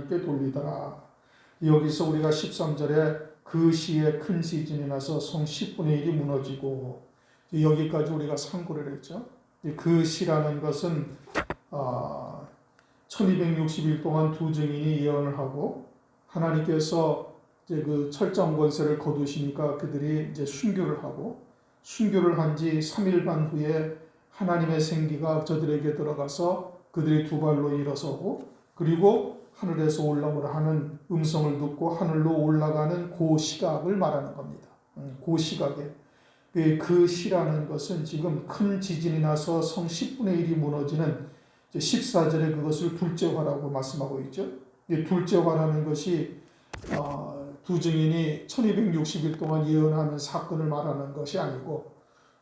하나님께 돌리더라. 여기서 우리가 13절에 그 시에 큰 지진이 나서 성 10분의 1이 무너지고, 여기까지 우리가 상고를 했죠. 그 시라는 것은 1260일 동안 두 증인이 예언을 하고, 하나님께서 이제 그 철장 권세를 거두시니까 그들이 이제 순교를 하고, 순교를 한 지 3일 반 후에 하나님의 생기가 저들에게 들어가서 그들이 두 발로 일어서고, 그리고 하늘에서 올라오라 하는 음성을 듣고 하늘로 올라가는 그 시각을 말하는 겁니다. 그 시각에 그 시라는 것은 지금 큰 지진이 나서 성 10분의 1이 무너지는 14절에 그것을 둘째화라고 말씀하고 있죠. 둘째화라는 것이 두 증인이 1260일 동안 예언하는 사건을 말하는 것이 아니고,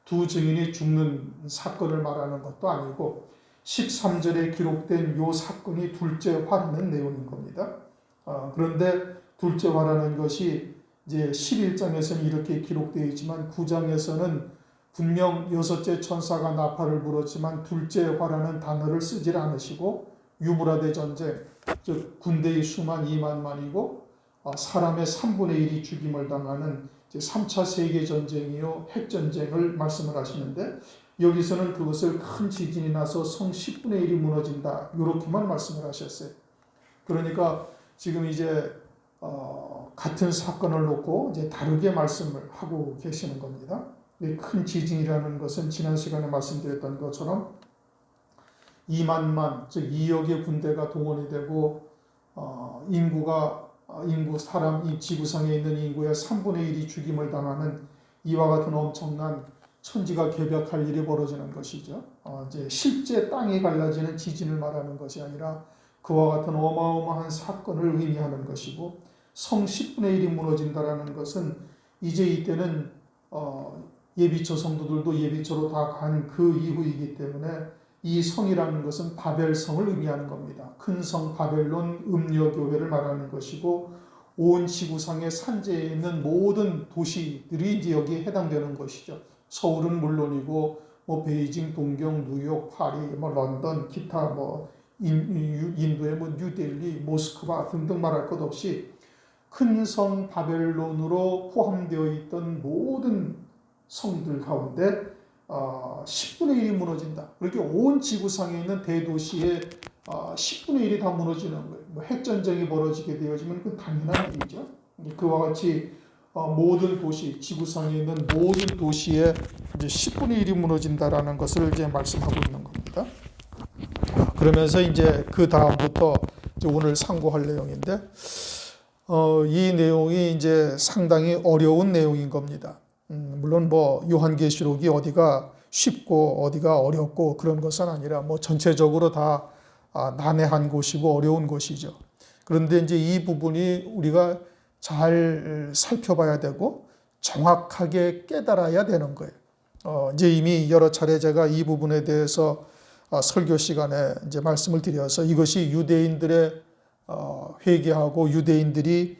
두 증인이 죽는 사건을 말하는 것도 아니고, 13절에 기록된 이 사건이 둘째화라는 내용인 겁니다. 그런데 둘째화라는 것이 이제 11장에서는 이렇게 기록되어 있지만 9장에서는 분명 여섯째 천사가 나팔을 불었지만 둘째화라는 단어를 쓰질 않으시고, 유브라데 전쟁, 즉 군대의 수만 2만만이고 사람의 3분의 1이 죽임을 당하는 3차 세계전쟁이요 핵전쟁을 말씀을 하시는데, 여기서는 그것을 큰 지진이 나서 성 10분의 1이 무너진다 이렇게만 말씀을 하셨어요. 그러니까 지금 이제 같은 사건을 놓고 이제 다르게 말씀을 하고 계시는 겁니다. 큰 지진이라는 것은 지난 시간에 말씀드렸던 것처럼 2만만, 즉 2억의 군대가 동원이 되고 이 지구상에 있는 인구의 3분의 1이 죽임을 당하는 이와 같은 엄청난 천지가 개벽할 일이 벌어지는 것이죠. 이제 실제 땅이 갈라지는 지진을 말하는 것이 아니라 그와 같은 어마어마한 사건을 의미하는 것이고, 성 10분의 1이 무너진다라는 것은 이제 이때는 예비처 성도들도 예비처로 다 간 그 이후이기 때문에 이 성이라는 것은 바벨성을 의미하는 겁니다. 큰 성 바벨론 음녀교회를 말하는 것이고, 온 지구상의 산지에 있는 모든 도시들이 이제 여기에 해당되는 것이죠. 서울은 물론이고 베이징, 동경, 뉴욕, 파리, 런던, 기타 인도의 뉴델리, 모스크바 등등 말할 것 없이 큰 성 바벨론으로 포함되어 있던 모든 성들 가운데 10분의 1이 무너진다. 그렇게 온 지구상에 있는 대도시의 10분의 1이 다 무너지는 거예요. 핵전쟁이 벌어지게 되어지면 그 당연한 일이죠. 그와 같이 모든 도시, 지구상에 있는 모든 도시에 이제 10분의 1이 무너진다라는 것을 이제 말씀하고 있는 겁니다. 그러면서 이제 그 다음부터 이제 오늘 상고할 내용인데, 이 내용이 이제 상당히 어려운 내용인 겁니다. 물론 요한계시록이 어디가 쉽고 어디가 어렵고 그런 것은 아니라 전체적으로 다 난해한 곳이고 어려운 곳이죠. 그런데 이제 이 부분이 우리가 잘 살펴봐야 되고 정확하게 깨달아야 되는 거예요. 이제 이미 여러 차례 제가 이 부분에 대해서 설교 시간에 이제 말씀을 드려서 이것이 유대인들의 회개하고 유대인들이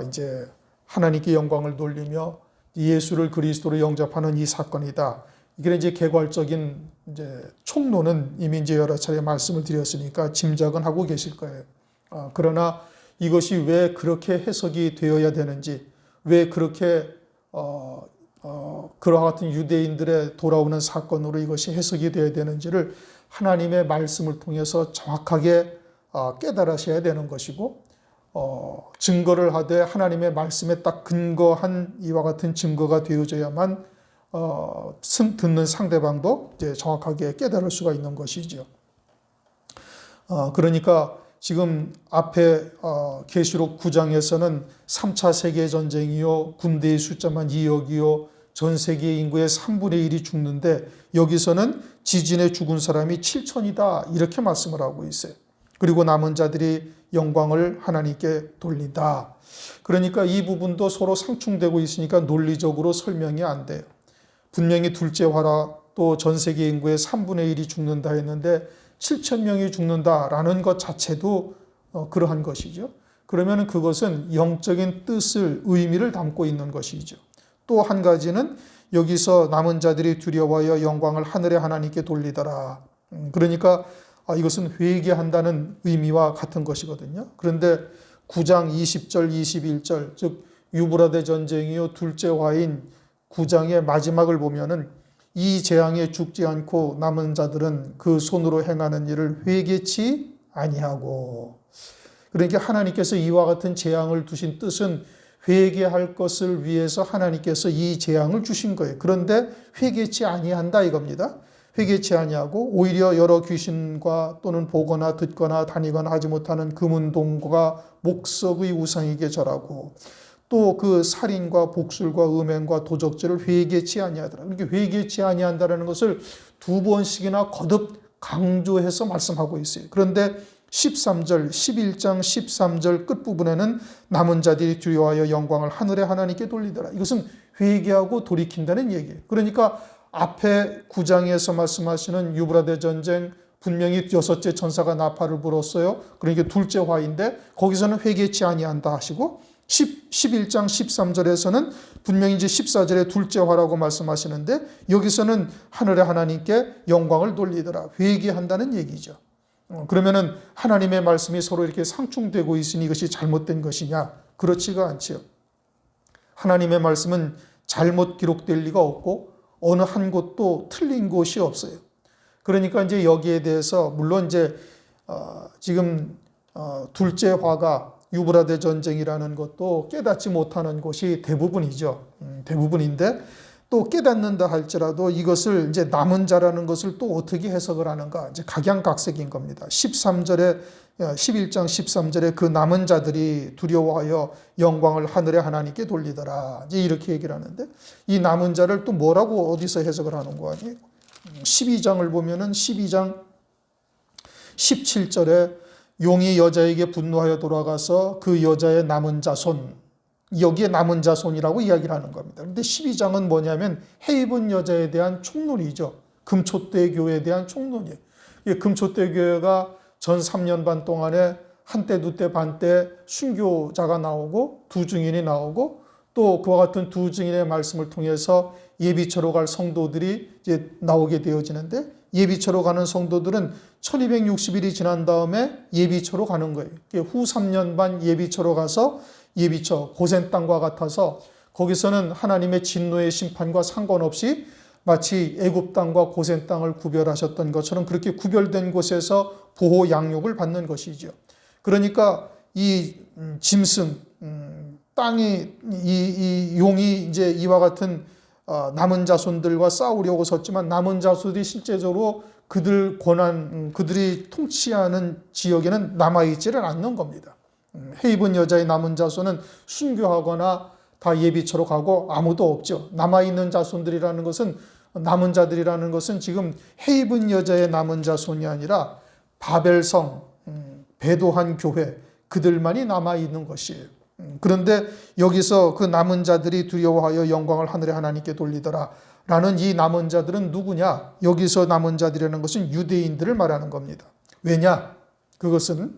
이제 하나님께 영광을 돌리며 예수를 그리스도로 영접하는 이 사건이다. 이게 이제 개괄적인 이제 총론은 이미 이제 여러 차례 말씀을 드렸으니까 짐작은 하고 계실 거예요. 그러나 이것이 왜 그렇게 해석이 되어야 되는지, 왜 그렇게 그와 같은 유대인들의 돌아오는 사건으로 이것이 해석이 되어야 되는지를 하나님의 말씀을 통해서 정확하게 깨달으셔야 되는 것이고, 증거를 하되 하나님의 말씀에 딱 근거한 이와 같은 증거가 되어져야만 듣는 상대방도 이제 정확하게 깨달을 수가 있는 것이죠. 그러니까 지금 앞에 계시록 9장에서는 3차 세계전쟁이요, 군대의 숫자만 2억이요, 전 세계 인구의 3분의 1이 죽는데 여기서는 지진에 죽은 사람이 7천이다 이렇게 말씀을 하고 있어요. 그리고 남은 자들이 영광을 하나님께 돌린다. 그러니까 이 부분도 서로 상충되고 있으니까 논리적으로 설명이 안 돼요. 분명히 둘째화라 또 전 세계 인구의 3분의 1이 죽는다 했는데 7천 명이 죽는다라는 것 자체도 그러한 것이죠. 그러면 그것은 영적인 뜻을, 의미를 담고 있는 것이죠. 또 한 가지는 여기서 남은 자들이 두려워하여 영광을 하늘의 하나님께 돌리더라. 그러니까 이것은 회개한다는 의미와 같은 것이거든요. 그런데 9장 20절, 21절, 즉 유브라데 전쟁이요 둘째 화인 9장의 마지막을 보면은 이 재앙에 죽지 않고 남은 자들은 그 손으로 행하는 일을 회개치 아니하고, 그러니까 하나님께서 이와 같은 재앙을 두신 뜻은 회개할 것을 위해서 하나님께서 이 재앙을 주신 거예요. 그런데 회개치 아니한다 이겁니다. 회개치 아니하고 오히려 여러 귀신과 또는 보거나 듣거나 다니거나 하지 못하는 금은동과 목석의 우상에게 절하고 또 그 살인과 복술과 음행과 도적질을 회개치 아니하더라. 그러니까 회개치 아니한다는 것을 두 번씩이나 거듭 강조해서 말씀하고 있어요. 그런데 13절, 11장 13절 끝부분에는 남은 자들이 두려워하여 영광을 하늘의 하나님께 돌리더라. 이것은 회개하고 돌이킨다는 얘기예요. 그러니까 앞에 9장에서 말씀하시는 유브라데 전쟁, 분명히 여섯째 천사가 나팔을 불었어요. 그러니까 둘째 화인데 거기서는 회개치 아니한다 하시고 11장 13절에서는 분명히 이제 14절에 둘째 화라고 말씀하시는데 여기서는 하늘의 하나님께 영광을 돌리더라. 회개한다는 얘기죠. 그러면은 하나님의 말씀이 서로 이렇게 상충되고 있으니 이것이 잘못된 것이냐? 그렇지가 않지요. 하나님의 말씀은 잘못 기록될 리가 없고 어느 한 곳도 틀린 곳이 없어요. 그러니까 이제 여기에 대해서 물론 이제 지금 둘째 화가 유브라데 전쟁이라는 것도 깨닫지 못하는 곳이 대부분이죠. 대부분인데 또 깨닫는다 할지라도 이것을 이제 남은 자라는 것을 또 어떻게 해석을 하는가? 이제 각양각색인 겁니다. 11장 13절에 그 남은 자들이 두려워하여 영광을 하늘의 하나님께 돌리더라. 이제 이렇게 얘기를 하는데 이 남은 자를 또 뭐라고 어디서 해석을 하는 거 아니에요? 12장을 보면은 12장 17절에 용이 여자에게 분노하여 돌아가서 그 여자의 남은 자손, 여기에 남은 자손이라고 이야기를 하는 겁니다. 그런데 12장은 뭐냐면 해입은 여자에 대한 총론이죠. 금초대 교회에 대한 총론이에요. 금초대 교회가 전 3년 반 동안에 한때 두때 반때 순교자가 나오고 두 증인이 나오고 또 그와 같은 두 증인의 말씀을 통해서 예비처로 갈 성도들이 이제 나오게 되어지는데 예비처로 가는 성도들은 1260일이 지난 다음에 예비처로 가는 거예요. 후 3년 반 예비처로 가서 예비처, 고센 땅과 같아서 거기서는 하나님의 진노의 심판과 상관없이 마치 애굽 땅과 고센 땅을 구별하셨던 것처럼 그렇게 구별된 곳에서 보호 양육을 받는 것이죠. 그러니까 이 짐승, 땅이 이 용이 이제 이와 같은 남은 자손들과 싸우려고 섰지만 남은 자손들이 실제적으로 그들이 통치하는 지역에는 남아있지를 않는 겁니다. 해입은 여자의 남은 자손은 순교하거나 다 예비처로 가고 아무도 없죠. 남아있는 자손들이라는 것은 남은 자들이라는 것은 지금 해입은 여자의 남은 자손이 아니라 바벨성, 배도한 교회 그들만이 남아있는 것이에요. 그런데 여기서 그 남은 자들이 두려워하여 영광을 하늘의 하나님께 돌리더라 라는 이 남은 자들은 누구냐? 여기서 남은 자들이라는 것은 유대인들을 말하는 겁니다. 왜냐? 그것은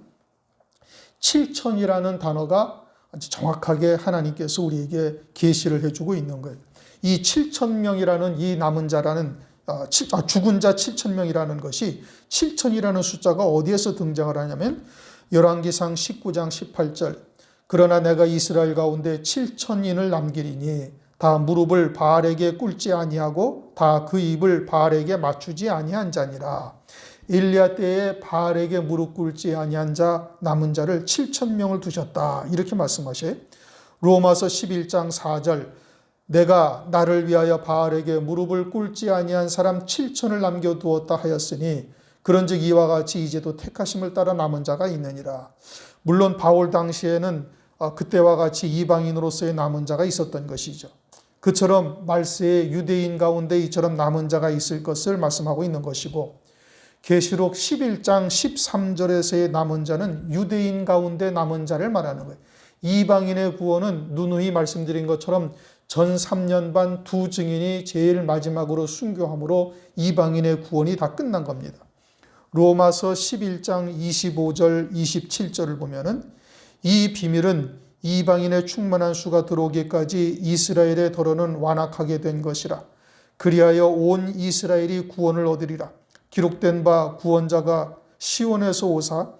7천이라는 단어가 아주 정확하게 하나님께서 우리에게 계시를 해주고 있는 거예요. 이 7천 명이라는 이 남은 자라는 죽은 자 7천 명이라는 것이 7천이라는 숫자가 어디에서 등장을 하냐면 열왕기상 19장 18절 그러나 내가 이스라엘 가운데 7천인을 남기리니 다 무릎을 바알에게 꿇지 아니하고 다 그 입을 바알에게 맞추지 아니한 자니라. 엘리야 때에 바알에게 무릎 꿇지 아니한 자 남은 자를 7천 명을 두셨다. 이렇게 말씀하셔요. 로마서 11장 4절 내가 나를 위하여 바알에게 무릎을 꿇지 아니한 사람 7천을 남겨두었다 하였으니 그런즉 이와 같이 이제도 택하심을 따라 남은 자가 있느니라. 물론 바울 당시에는 그때와 같이 이방인으로서의 남은 자가 있었던 것이죠. 그처럼 말세에 유대인 가운데 이처럼 남은 자가 있을 것을 말씀하고 있는 것이고 계시록 11장 13절에서의 남은 자는 유대인 가운데 남은 자를 말하는 거예요. 이방인의 구원은 누누이 말씀드린 것처럼 전 3년 반 두 증인이 제일 마지막으로 순교함으로 이방인의 구원이 다 끝난 겁니다. 로마서 11장 25절 27절을 보면은 이 비밀은 이방인의 충만한 수가 들어오기까지 이스라엘의 더러는 완악하게 된 것이라. 그리하여 온 이스라엘이 구원을 얻으리라. 기록된 바 구원자가 시온에서 오사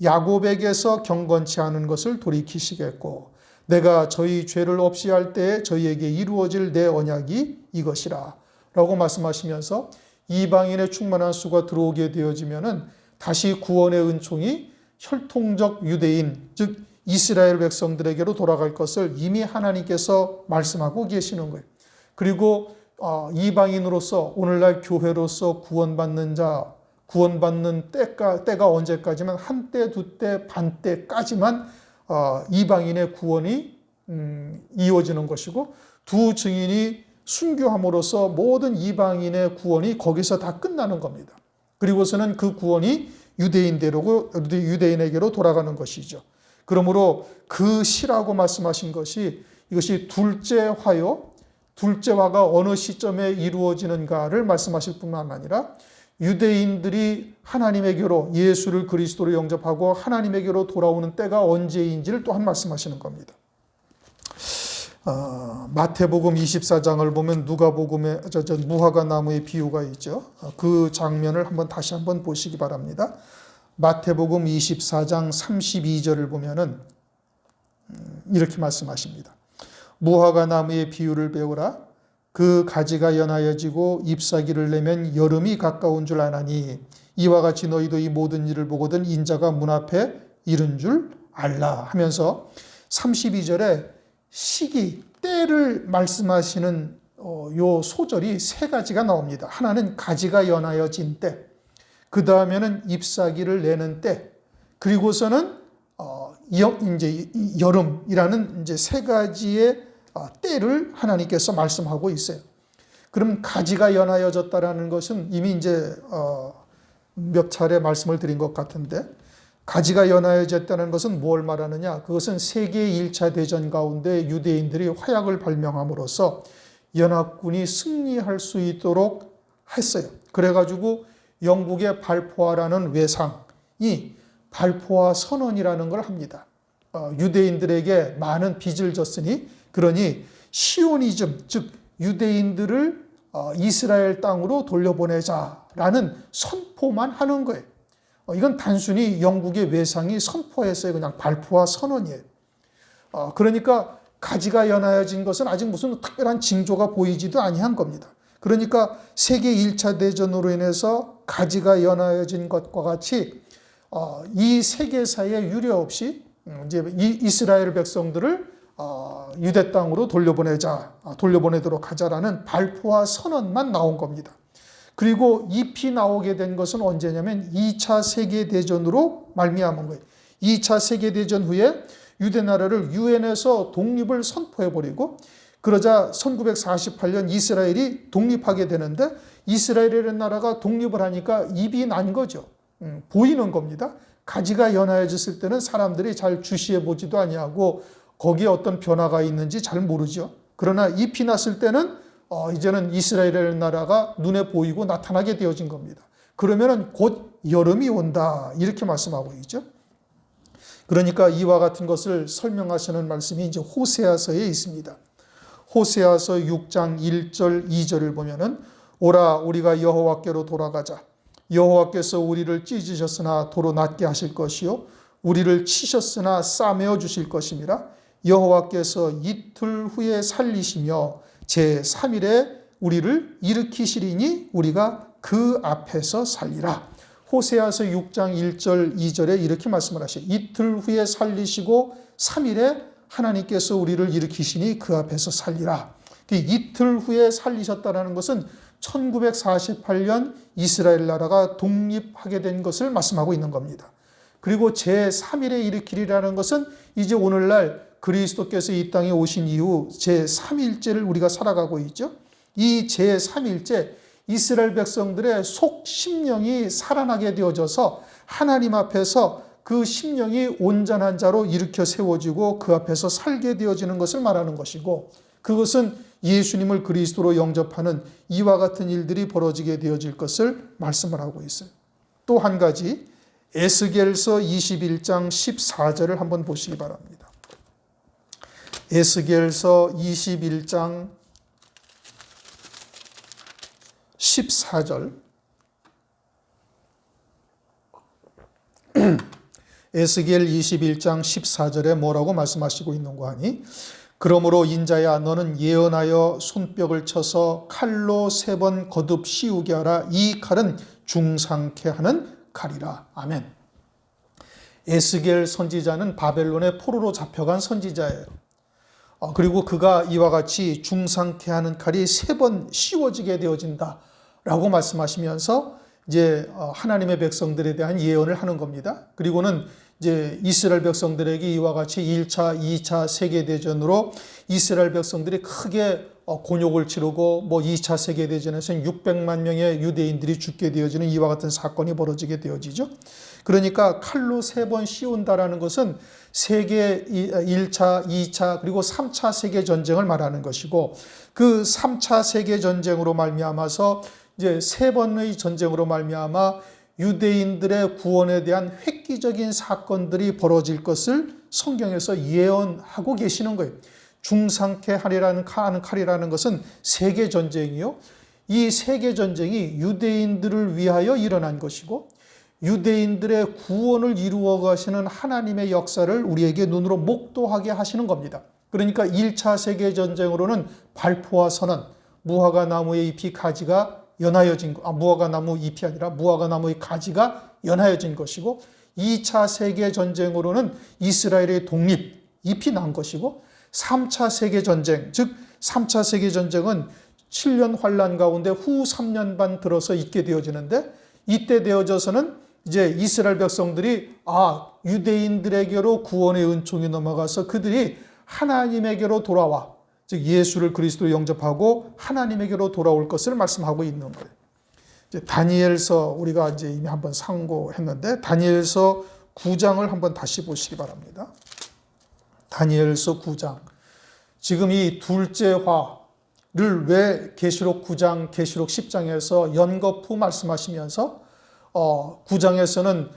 야곱에게서 경건치 않은 것을 돌이키시겠고 내가 저희 죄를 없이 할 때에 저희에게 이루어질 내 언약이 이것이라 라고 말씀하시면서 이방인의 충만한 수가 들어오게 되어지면은 다시 구원의 은총이 혈통적 유대인 즉 이스라엘 백성들에게로 돌아갈 것을 이미 하나님께서 말씀하고 계시는 거예요. 그리고 이방인으로서 오늘날 교회로서 구원받는 자, 구원받는 때가 언제까지만 한때, 두때, 반때까지만 이방인의 구원이 이루어지는 것이고 두 증인이 순교함으로써 모든 이방인의 구원이 거기서 다 끝나는 겁니다. 그리고서는 그 구원이 유대인에게로 돌아가는 것이죠. 그러므로 그 시라고 말씀하신 것이 이것이 둘째 화요, 둘째 화가 어느 시점에 이루어지는가를 말씀하실 뿐만 아니라 유대인들이 하나님에게로 예수를 그리스도로 영접하고 하나님에게로 돌아오는 때가 언제인지를 또한 말씀하시는 겁니다. 마태복음 24장을 보면 누가복음의 무화과 나무의 비유가 있죠. 그 장면을 다시 한번 보시기 바랍니다. 마태복음 24장 32절을 보면은 이렇게 말씀하십니다. 무화과 나무의 비유를 배우라. 그 가지가 연하여지고 잎사귀를 내면 여름이 가까운 줄 아나니 이와 같이 너희도 이 모든 일을 보거든 인자가 문 앞에 이른 줄 알라 하면서 32절에 시기, 때를 말씀하시는 요 소절이 세 가지가 나옵니다. 하나는 가지가 연하여진 때, 그 다음에는 잎사귀를 내는 때, 그리고서는 이제 여름이라는 이제 세 가지의 때를 하나님께서 말씀하고 있어요. 그럼 가지가 연하여졌다라는 것은 이미 이제 몇 차례 말씀을 드린 것 같은데 가지가 연하여졌다는 것은 뭘 말하느냐? 그것은 세계 1차 대전 가운데 유대인들이 화약을 발명함으로써 연합군이 승리할 수 있도록 했어요. 그래가지고 영국의 발포화라는 외상이 발포화 선언이라는 걸 합니다. 유대인들에게 많은 빚을 졌으니 그러니 시오니즘, 즉 유대인들을 이스라엘 땅으로 돌려보내자라는 선포만 하는 거예요. 이건 단순히 영국의 외상이 선포했어요. 그냥 발포와 선언이에요. 그러니까 가지가 연하여진 것은 아직 무슨 특별한 징조가 보이지도 아니한 겁니다. 그러니까 세계 1차 대전으로 인해서 가지가 연하여진 것과 같이 이 세계사에 유례 없이 이제 이스라엘 백성들을 유대 땅으로 돌려보내도록 하자라는 발포와 선언만 나온 겁니다. 그리고 잎이 나오게 된 것은 언제냐면 2차 세계대전으로 말미암은 거예요. 2차 세계대전 후에 유대 나라를 유엔에서 독립을 선포해버리고 그러자 1948년 이스라엘이 독립하게 되는데 이스라엘이라는 나라가 독립을 하니까 잎이 난 거죠. 보이는 겁니다. 가지가 연하여졌을 때는 사람들이 잘 주시해 보지도 아니하고 거기에 어떤 변화가 있는지 잘 모르죠. 그러나 잎이 났을 때는 이제는 이스라엘이라는 나라가 눈에 보이고 나타나게 되어진 겁니다. 그러면은 곧 여름이 온다 이렇게 말씀하고 있죠. 그러니까 이와 같은 것을 설명하시는 말씀이 이제 호세아서에 있습니다. 호세아서 6장 1절 2절을 보면은 오라 우리가 여호와께로 돌아가자. 여호와께서 우리를 찢으셨으나 도로 낫게 하실 것이요 우리를 치셨으나 싸매어 주실 것임이라. 여호와께서 이틀 후에 살리시며 제3일에 우리를 일으키시리니 우리가 그 앞에서 살리라. 호세아서 6장 1절 2절에 이렇게 말씀을 하셔요. 이틀 후에 살리시고 3일에 하나님께서 우리를 일으키시니 그 앞에서 살리라. 이틀 후에 살리셨다는 것은 1948년 이스라엘 나라가 독립하게 된 것을 말씀하고 있는 겁니다. 그리고 제3일에 일으키리라는 것은 이제 오늘날 그리스도께서 이 땅에 오신 이후 제3일째를 우리가 살아가고 있죠. 이 제3일째 이스라엘 백성들의 속 심령이 살아나게 되어져서 하나님 앞에서 그 심령이 온전한 자로 일으켜 세워지고 그 앞에서 살게 되어지는 것을 말하는 것이고 그것은 예수님을 그리스도로 영접하는 이와 같은 일들이 벌어지게 되어질 것을 말씀을 하고 있어요. 또 한 가지 에스겔서 21장 14절을 한번 보시기 바랍니다. 에스겔서 21장 14절 에스겔 21장 14절에 뭐라고 말씀하시고 있는가 하니 그러므로 인자야 너는 예언하여 손뼉을 쳐서 칼로 3번 거듭 씌우게 하라. 이 칼은 중상케 하는 칼이라. 아멘. 에스겔 선지자는 바벨론의 포로로 잡혀간 선지자예요. 그리고 그가 이와 같이 중상케 하는 칼이 3번 씌워지게 되어진다 라고 말씀하시면서 이제 하나님의 백성들에 대한 예언을 하는 겁니다. 그리고는 이제 이스라엘 백성들에게 이와 같이 1차, 2차 세계대전으로 이스라엘 백성들이 크게 곤욕을 치르고 뭐 2차 세계대전에서는 600만 명의 유대인들이 죽게 되어지는 이와 같은 사건이 벌어지게 되어지죠. 그러니까 칼로 3번 씌운다라는 것은 세계 1차, 2차 그리고 3차 세계전쟁을 말하는 것이고 그 3차 세계전쟁으로 말미암아서 이제 3번의 전쟁으로 말미암아 유대인들의 구원에 대한 획기적인 사건들이 벌어질 것을 성경에서 예언하고 계시는 거예요. 중상케 하는 칼이라는 것은 세계전쟁이요. 이 세계전쟁이 유대인들을 위하여 일어난 것이고 유대인들의 구원을 이루어 가시는 하나님의 역사를 우리에게 눈으로 목도하게 하시는 겁니다. 그러니까 1차 세계전쟁으로는 발포와 선언, 무화과 나무의 잎이 가지가 연하여진 무화과 나무 잎이 아니라 무화과 나무의 가지가 연하여진 것이고 2차 세계전쟁으로는 이스라엘의 독립, 잎이 난 것이고 3차 세계전쟁, 즉 3차 세계전쟁은 7년 환란 가운데 후 3년 반 들어서 있게 되어지는데 이때 되어져서는 이제 이스라엘 백성들이 유대인들에게로 구원의 은총이 넘어가서 그들이 하나님에게로 돌아와 즉 예수를 그리스도로 영접하고 하나님에게로 돌아올 것을 말씀하고 있는 거예요. 이제 다니엘서 우리가 이제 이미 한번 상고했는데 다니엘서 9장을 한번 다시 보시기 바랍니다. 다니엘서 9장. 지금 이 둘째 화를 왜 계시록 9장, 계시록 10장에서 연거푸 말씀하시면서 9장에서는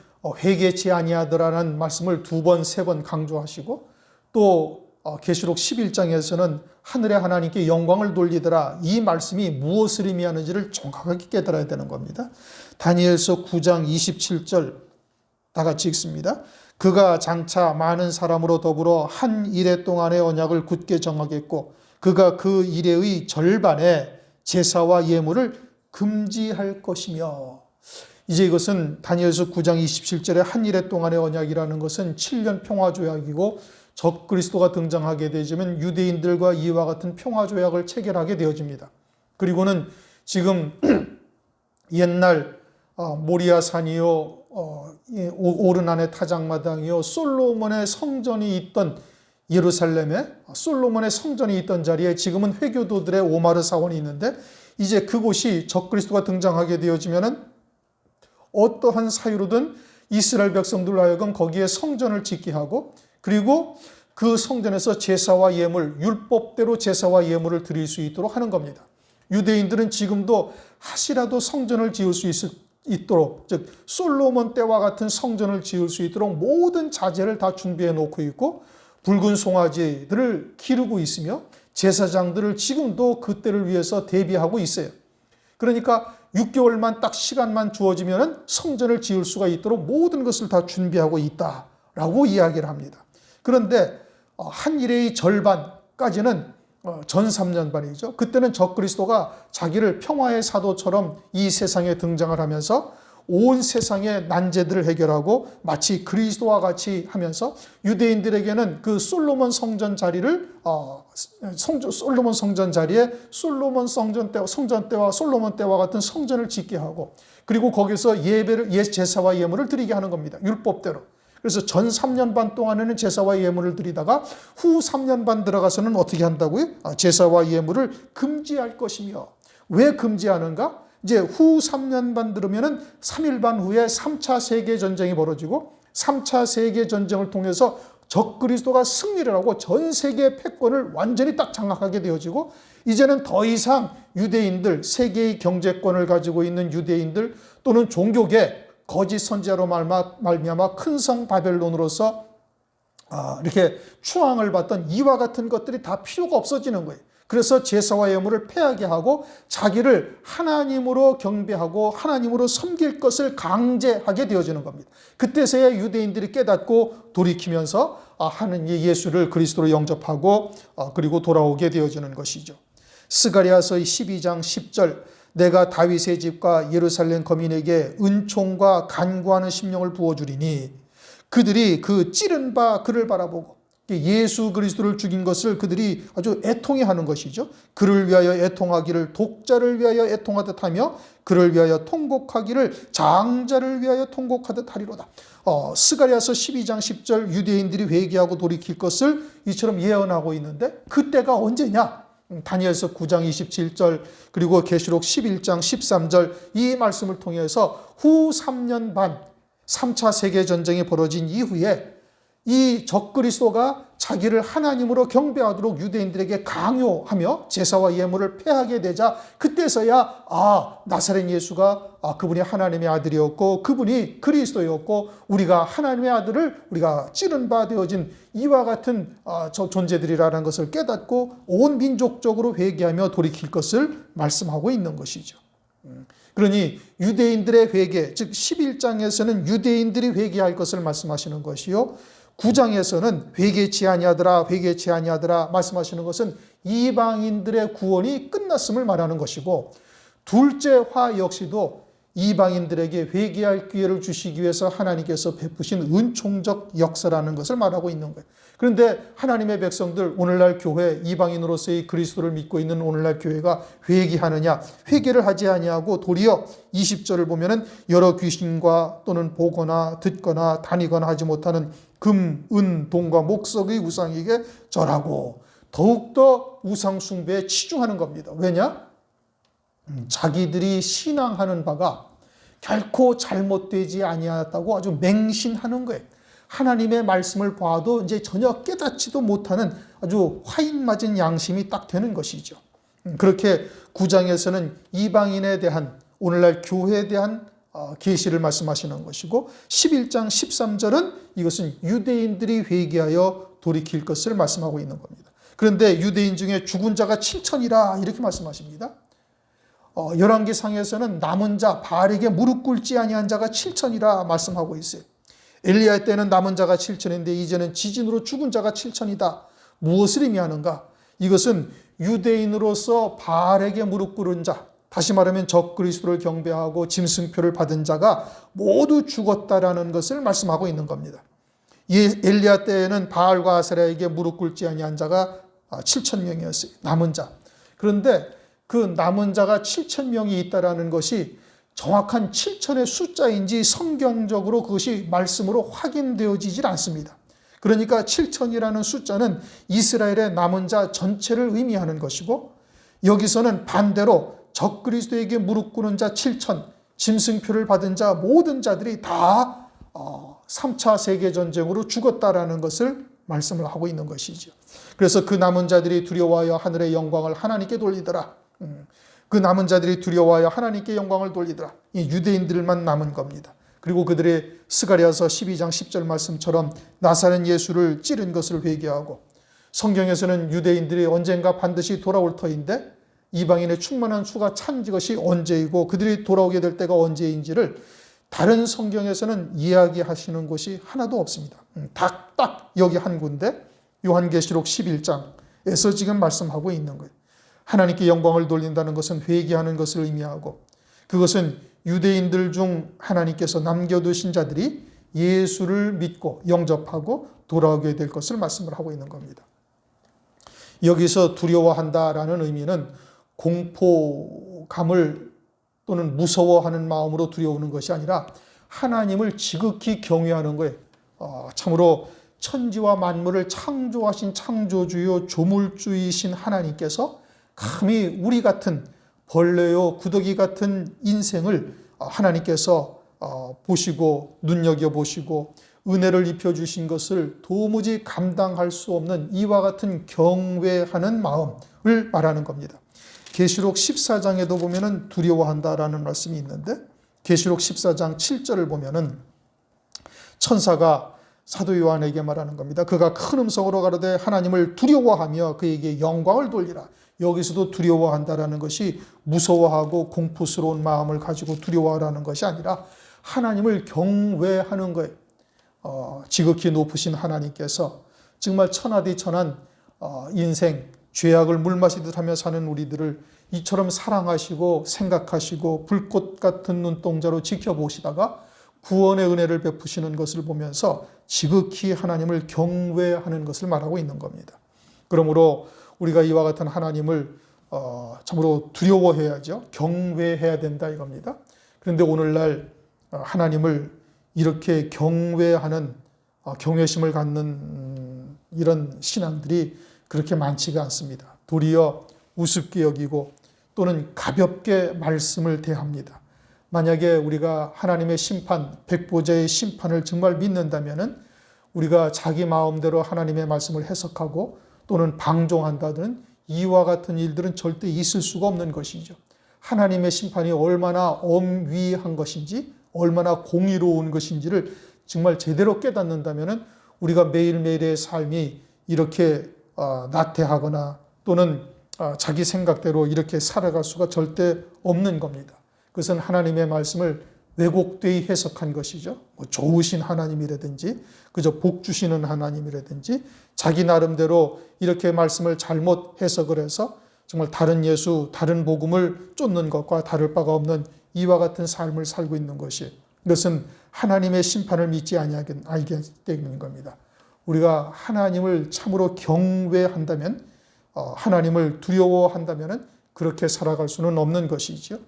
회개치 아니하더라는 말씀을 2번, 3번 강조하시고 또 계시록 11장에서는 하늘의 하나님께 영광을 돌리더라. 이 말씀이 무엇을 의미하는지를 정확하게 깨달아야 되는 겁니다. 다니엘서 9장 27절 다 같이 읽습니다. 그가 장차 많은 사람으로 더불어 한 이레 동안의 언약을 굳게 정하겠고 그가 그 이레의 절반에 제사와 예물을 금지할 것이며 이제 이것은 다니엘서 9장 27절에 한 이레 동안의 언약이라는 것은 7년 평화조약이고 적그리스도가 등장하게 되지만 유대인들과 이와 같은 평화조약을 체결하게 되어집니다. 그리고는 지금 옛날 모리아산이요 오르난의 타작마당이요 솔로몬의 성전이 있던 예루살렘에 솔로몬의 성전이 있던 자리에 지금은 회교도들의 오마르 사원이 있는데 이제 그곳이 적그리스도가 등장하게 되어지면은 어떠한 사유로든 이스라엘 백성들로 하여금 거기에 성전을 짓게 하고 그리고 그 성전에서 제사와 예물, 율법대로 제사와 예물을 드릴 수 있도록 하는 겁니다. 유대인들은 지금도 하시라도 성전을 지을 수 있도록 즉 솔로몬 때와 같은 성전을 지을 수 있도록 모든 자재를 다 준비해 놓고 있고 붉은 송아지들을 기르고 있으며 제사장들을 지금도 그때를 위해서 대비하고 있어요. 그러니까 6개월만 딱 시간만 주어지면 성전을 지을 수가 있도록 모든 것을 다 준비하고 있다라고 이야기를 합니다. 그런데 한 일의 절반까지는 전 3년 반이죠. 그때는 적그리스도가 자기를 평화의 사도처럼 이 세상에 등장을 하면서 온 세상의 난제들을 해결하고 마치 그리스도와 같이 하면서 유대인들에게는 그 솔로몬 성전 자리를 솔로몬 성전 자리에 솔로몬 성전 때와 솔로몬 때와 같은 성전을 짓게 하고 그리고 거기서 제사와 예물을 드리게 하는 겁니다. 율법대로. 그래서 전 3년 반 동안에는 제사와 예물을 드리다가 후 3년 반 들어가서는 어떻게 한다고요? 제사와 예물을 금지할 것이며 왜 금지하는가? 이제 후 3년 반 들으면은 3일 반 후에 3차 세계전쟁이 벌어지고 3차 세계전쟁을 통해서 적그리스도가 승리를 하고 전 세계 패권을 완전히 딱 장악하게 되어지고 이제는 더 이상 유대인들, 세계의 경제권을 가지고 있는 유대인들 또는 종교계 거짓 선지자로 말미암아 큰 성 바벨론으로서 이렇게 추앙을 받던 이와 같은 것들이 다 필요가 없어지는 거예요. 그래서 제사와 예물을 패하게 하고 자기를 하나님으로 경배하고 하나님으로 섬길 것을 강제하게 되어지는 겁니다. 그때서야 유대인들이 깨닫고 돌이키면서 하나님 예수를 그리스도로 영접하고 그리고 돌아오게 되어지는 것이죠. 스가랴서 12장 10절 내가 다윗의 집과 예루살렘 거민에게 은총과 간구하는 심령을 부어주리니 그들이 그 찌른 바 그를 바라보고 예수 그리스도를 죽인 것을 그들이 아주 애통해하는 것이죠. 그를 위하여 애통하기를 독자를 위하여 애통하듯 하며 그를 위하여 통곡하기를 장자를 위하여 통곡하듯 하리로다. 스가랴서 12장 10절 유대인들이 회개하고 돌이킬 것을 이처럼 예언하고 있는데 그때가 언제냐? 다니엘서 9장 27절 그리고 계시록 11장 13절 이 말씀을 통해서 후 3년 반 3차 세계전쟁이 벌어진 이후에 이 적그리스도가 자기를 하나님으로 경배하도록 유대인들에게 강요하며 제사와 예물을 패하게 되자 그때서야 나사렛 예수가 그분이 하나님의 아들이었고 그분이 그리스도였고 우리가 하나님의 아들을 우리가 찌른 바 되어진 이와 같은 존재들이라는 것을 깨닫고 온 민족적으로 회개하며 돌이킬 것을 말씀하고 있는 것이죠. 그러니 유대인들의 회개, 즉 11장에서는 유대인들이 회개할 것을 말씀하시는 것이요 9장에서는 회개치 아니하더라 회개치 아니하더라 말씀하시는 것은 이방인들의 구원이 끝났음을 말하는 것이고 둘째 화 역시도 이방인들에게 회개할 기회를 주시기 위해서 하나님께서 베푸신 은총적 역사라는 것을 말하고 있는 거예요. 그런데 하나님의 백성들 오늘날 교회 이방인으로서의 그리스도를 믿고 있는 오늘날 교회가 회개하느냐 회개를 하지 아니하고 도리어 20절을 보면은 여러 귀신과 또는 보거나 듣거나 다니거나 하지 못하는 금, 은, 동과 목석의 우상에게 절하고 더욱더 우상 숭배에 치중하는 겁니다. 왜냐? 자기들이 신앙하는 바가 결코 잘못되지 아니하다고 아주 맹신하는 거예요. 하나님의 말씀을 봐도 이제 전혀 깨닫지도 못하는 아주 화인 맞은 양심이 딱 되는 것이죠. 그렇게 9장에서는 이방인에 대한 오늘날 교회에 대한 계시를 말씀하시는 것이고 11장 13절은 이것은 유대인들이 회개하여 돌이킬 것을 말씀하고 있는 겁니다. 그런데 유대인 중에 죽은 자가 7천이라 이렇게 말씀하십니다. 열왕기상에서는 남은 자 바알에게 무릎 꿇지 아니한 자가 7천이라 말씀하고 있어요. 엘리야 때는 남은 자가 7천인데 이제는 지진으로 죽은 자가 7천이다. 무엇을 의미하는가? 이것은 유대인으로서 바알에게 무릎 꿇은 자, 다시 말하면 적그리스도를 경배하고 짐승표를 받은 자가 모두 죽었다라는 것을 말씀하고 있는 겁니다. 엘리야 때에는 바알과 아세라에게 무릎 꿇지 아니한 자가 7천 명이었어요. 남은 자. 그런데 그 남은 자가 7천 명이 있다라는 것이 정확한 7천의 숫자인지 성경적으로 그것이 말씀으로 확인되어지질 않습니다. 그러니까 7천이라는 숫자는 이스라엘의 남은 자 전체를 의미하는 것이고 여기서는 반대로 적그리스도에게 무릎 꿇은 자 7천, 짐승표를 받은 자 모든 자들이 다 3차 세계전쟁으로 죽었다라는 것을 말씀을 하고 있는 것이죠. 그래서 그 남은 자들이 두려워하여 하늘의 영광을 하나님께 돌리더라. 그 남은 자들이 두려워하여 하나님께 영광을 돌리더라. 이 유대인들만 남은 겁니다. 그리고 그들의 스가랴서 12장 10절 말씀처럼 나사렛 예수를 찌른 것을 회개하고 성경에서는 유대인들이 언젠가 반드시 돌아올 터인데 이방인의 충만한 수가 찬 것이 언제이고 그들이 돌아오게 될 때가 언제인지를 다른 성경에서는 이야기하시는 곳이 하나도 없습니다. 딱 여기 한 군데 요한계시록 11장에서 지금 말씀하고 있는 거예요. 하나님께 영광을 돌린다는 것은 회개하는 것을 의미하고 그것은 유대인들 중 하나님께서 남겨두신 자들이 예수를 믿고 영접하고 돌아오게 될 것을 말씀을 하고 있는 겁니다. 여기서 두려워한다라는 의미는 공포감을 또는 무서워하는 마음으로 두려우는 것이 아니라 하나님을 지극히 경외하는 거예요. 참으로 천지와 만물을 창조하신 창조주요 조물주이신 하나님께서 감히 우리 같은 벌레요 구더기 같은 인생을 하나님께서 보시고 눈여겨보시고 은혜를 입혀주신 것을 도무지 감당할 수 없는 이와 같은 경외하는 마음을 말하는 겁니다. 계시록 14장에도 보면은 두려워한다라는 말씀이 있는데 계시록 14장 7절을 보면은 천사가 사도 요한에게 말하는 겁니다. 그가 큰 음성으로 가로되 하나님을 두려워하며 그에게 영광을 돌리라. 여기서도 두려워한다라는 것이 무서워하고 공포스러운 마음을 가지고 두려워하라는 것이 아니라 하나님을 경외하는 거예요. 지극히 높으신 하나님께서 정말 천하디천한 인생, 죄악을 물마시듯 하며 사는 우리들을 이처럼 사랑하시고 생각하시고 불꽃 같은 눈동자로 지켜보시다가 구원의 은혜를 베푸시는 것을 보면서 지극히 하나님을 경외하는 것을 말하고 있는 겁니다. 그러므로 우리가 이와 같은 하나님을 참으로 두려워해야죠. 경외해야 된다 이겁니다. 그런데 오늘날 하나님을 이렇게 경외하는 경외심을 갖는 이런 신앙들이 그렇게 많지가 않습니다. 도리어 우습게 여기고 또는 가볍게 말씀을 대합니다. 만약에 우리가 하나님의 심판, 백보자의 심판을 정말 믿는다면 우리가 자기 마음대로 하나님의 말씀을 해석하고 또는 방종한다든 이와 같은 일들은 절대 있을 수가 없는 것이죠. 하나님의 심판이 얼마나 엄위한 것인지 얼마나 공의로운 것인지를 정말 제대로 깨닫는다면 우리가 매일매일의 삶이 이렇게 나태하거나 또는 자기 생각대로 이렇게 살아갈 수가 절대 없는 겁니다. 그것은 하나님의 말씀을 왜곡되이 해석한 것이죠. 좋으신 하나님이라든지 그저 복 주시는 하나님이라든지 자기 나름대로 이렇게 말씀을 잘못 해석을 해서 정말 다른 예수, 다른 복음을 쫓는 것과 다를 바가 없는 이와 같은 삶을 살고 있는 것이 이것은 하나님의 심판을 믿지 아니하기 때문인 겁니다. 우리가 하나님을 참으로 경외한다면 하나님을 두려워한다면 그렇게 살아갈 수는 없는 것이죠.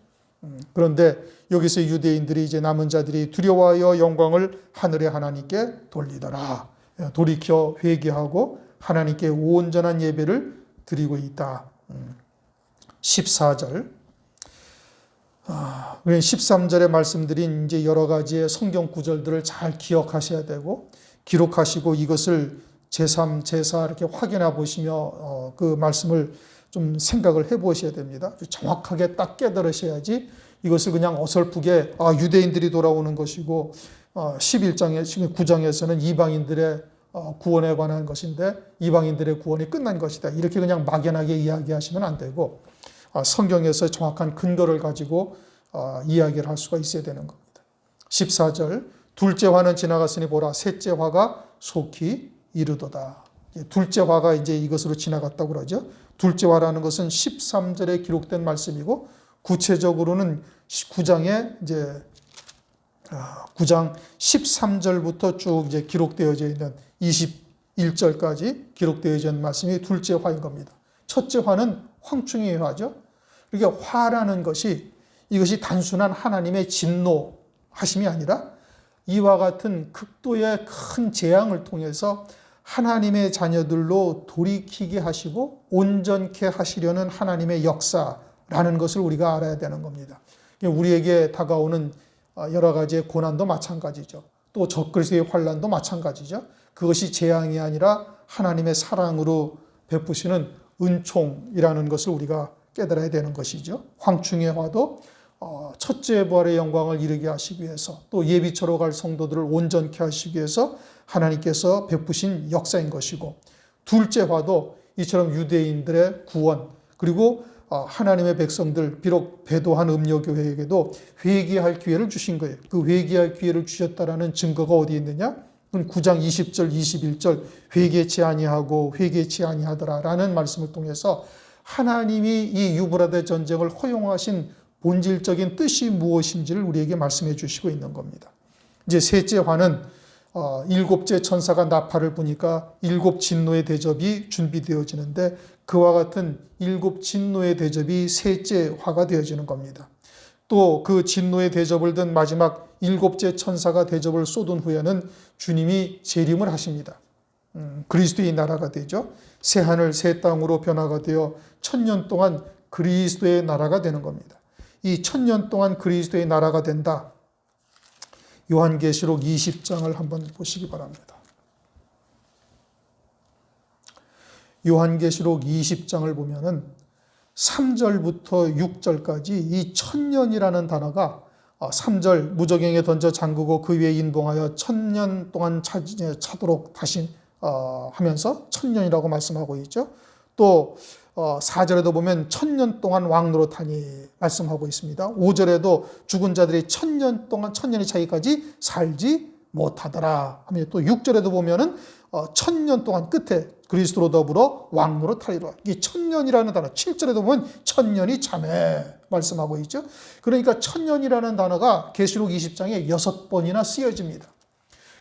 그런데 여기서 유대인들이 이제 남은 자들이 두려워하여 영광을 하늘의 하나님께 돌리더라. 돌이켜 회개하고 하나님께 온전한 예배를 드리고 있다. 14절. 13절에 말씀드린 이제 여러 가지의 성경 구절들을 잘 기억하셔야 되고 기록하시고 이것을 제3, 제4 이렇게 확인해 보시며 그 말씀을 좀 생각을 해 보셔야 됩니다. 정확하게 딱 깨달으셔야지 이것을 그냥 어설프게 유대인들이 돌아오는 것이고 11장에, 9장에서는 이방인들의 구원에 관한 것인데 이방인들의 구원이 끝난 것이다. 이렇게 그냥 막연하게 이야기하시면 안 되고 성경에서 정확한 근거를 가지고 이야기를 할 수가 있어야 되는 겁니다. 14절 둘째 화는 지나갔으니 보라 셋째 화가 속히 이르도다. 둘째 화가 이제 이것으로 지나갔다고 그러죠. 둘째 화라는 것은 13절에 기록된 말씀이고 구체적으로는 9장에 이제 9장 13절부터 쭉 이제 기록되어져 있는 21절까지 되어져 있는 말씀이 둘째 화인 겁니다. 첫째 화는 황충의 화죠. 그러니까 화라는 것이 이것이 단순한 하나님의 진노하심이 아니라 이와 같은 극도의 큰 재앙을 통해서 하나님의 자녀들로 돌이키게 하시고 온전케 하시려는 하나님의 역사라는 것을 우리가 알아야 되는 겁니다. 우리에게 다가오는 여러 가지의 고난도 마찬가지죠. 또 적그리스도의 환난도 마찬가지죠. 그것이 재앙이 아니라 하나님의 사랑으로 베푸시는 은총이라는 것을 우리가 깨달아야 되는 것이죠. 황충의 화도 첫째 부활의 영광을 이루게 하시기 위해서 또 예비처로 갈 성도들을 온전케 하시기 위해서 하나님께서 베푸신 역사인 것이고 둘째 화도 이처럼 유대인들의 구원 그리고 하나님의 백성들 비록 배도한 음료교회에게도 회개할 기회를 주신 거예요. 그 회개할 기회를 주셨다라는 증거가 어디에 있느냐? 9장 20절 21절 회개치 아니하고 회개치 아니하더라라는 말씀을 통해서 하나님이 이 유브라데 전쟁을 허용하신 본질적인 뜻이 무엇인지를 우리에게 말씀해 주시고 있는 겁니다. 이제 셋째 화는 일곱째 천사가 나팔을 부니까 일곱 진노의 대접이 준비되어지는데 그와 같은 일곱 진노의 대접이 셋째 화가 되어지는 겁니다. 또 그 진노의 대접을 든 마지막 일곱째 천사가 대접을 쏟은 후에는 주님이 재림을 하십니다. 그리스도의 나라가 되죠. 새 하늘 새 땅으로 변화가 되어 1000년 동안 그리스도의 나라가 되는 겁니다. 이 1000년 동안 그리스도의 나라가 된다. 요한계시록 20장을 한번 보시기 바랍니다. 요한계시록 20장을 보면은 3절부터 6절까지 이 1000년이라는 단어가 3절 무저갱에 던져 잠그고 그 위에 인봉하여 1000년 동안 차도록 다시 하면서 1000년이라고 말씀하고 있죠. 또 4절에도 보면 1000년 동안 왕 노릇하니 말씀하고 있습니다. 5절에도 죽은 자들이 1000년이 차기까지 살지 못하더라 하며, 또 6절에도 보면은 1000년 동안 끝에 그리스도로 더불어 왕 노릇하리라. 이 1000년이라는 단어, 7절에도 보면 1000년이 참해 말씀하고 있죠. 그러니까 1000년이라는 단어가 계시록 20장에 6번이나 쓰여집니다.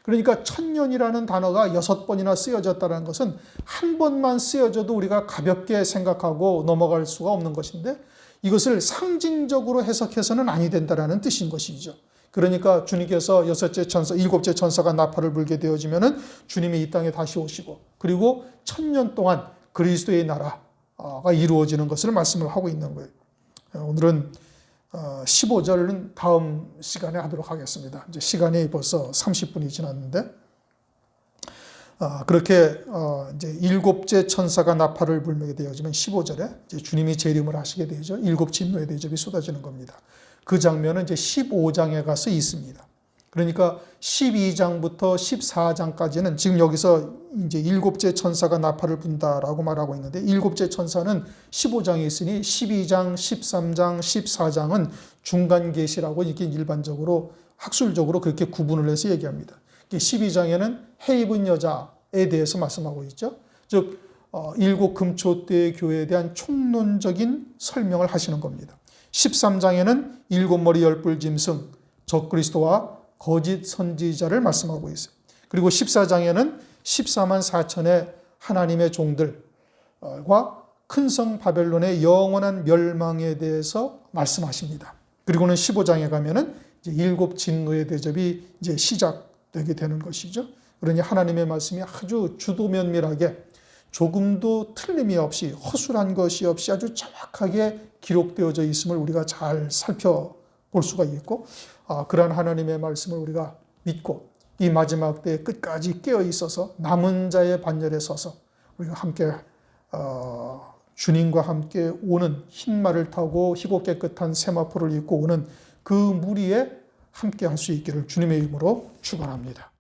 그러니까 1000년이라는 단어가 6번이나 쓰여졌다는 것은 한 번만 쓰여져도 우리가 가볍게 생각하고 넘어갈 수가 없는 것인데, 이것을 상징적으로 해석해서는 아니 된다는 뜻인 것이죠. 그러니까 주님께서 일곱째 천사가 나팔을 불게 되어지면은 주님이 이 땅에 다시 오시고, 그리고 1000년 동안 그리스도의 나라가 이루어지는 것을 말씀을 하고 있는 거예요. 오늘은 15절은 다음 시간에 하도록 하겠습니다. 이제 시간이 벌써 30분이 지났는데, 그렇게 이제 일곱째 천사가 나팔을 불게 되어지면 15절에 이제 주님이 재림을 하시게 되죠. 일곱 진노의 대접이 쏟아지는 겁니다. 그 장면은 이제 15장에 가서 있습니다. 그러니까 12장부터 14장까지는 지금 여기서 이제 일곱째 천사가 나팔을 분다라고 말하고 있는데, 일곱째 천사는 15장에 있으니 12장, 13장, 14장은 중간 계시라고 이렇게 일반적으로 학술적으로 그렇게 구분을 해서 얘기합니다. 12장에는 해 입은 여자에 대해서 말씀하고 있죠. 즉 일곱 금초대의 교회에 대한 총론적인 설명을 하시는 겁니다. 13장에는 일곱 머리 열불 짐승 적그리스도와 거짓 선지자를 말씀하고 있어요. 그리고 14장에는 14만 4천의 하나님의 종들과 큰 성 바벨론의 영원한 멸망에 대해서 말씀하십니다. 그리고는 15장에 가면은 이제 일곱 진노의 대접이 이제 시작되게 되는 것이죠. 그러니 하나님의 말씀이 아주 주도면밀하게 조금도 틀림이 없이, 허술한 것이 없이 아주 정확하게 기록되어져 있음을 우리가 잘 살펴볼 수가 있고, 그러한 하나님의 말씀을 우리가 믿고 이 마지막 때에 끝까지 깨어 있어서 남은 자의 반열에 서서 우리가 함께 주님과 함께 오는 흰 말을 타고 희고 깨끗한 세마포를 입고 오는 그 무리에 함께 할 수 있기를 주님의 이름으로 축원합니다.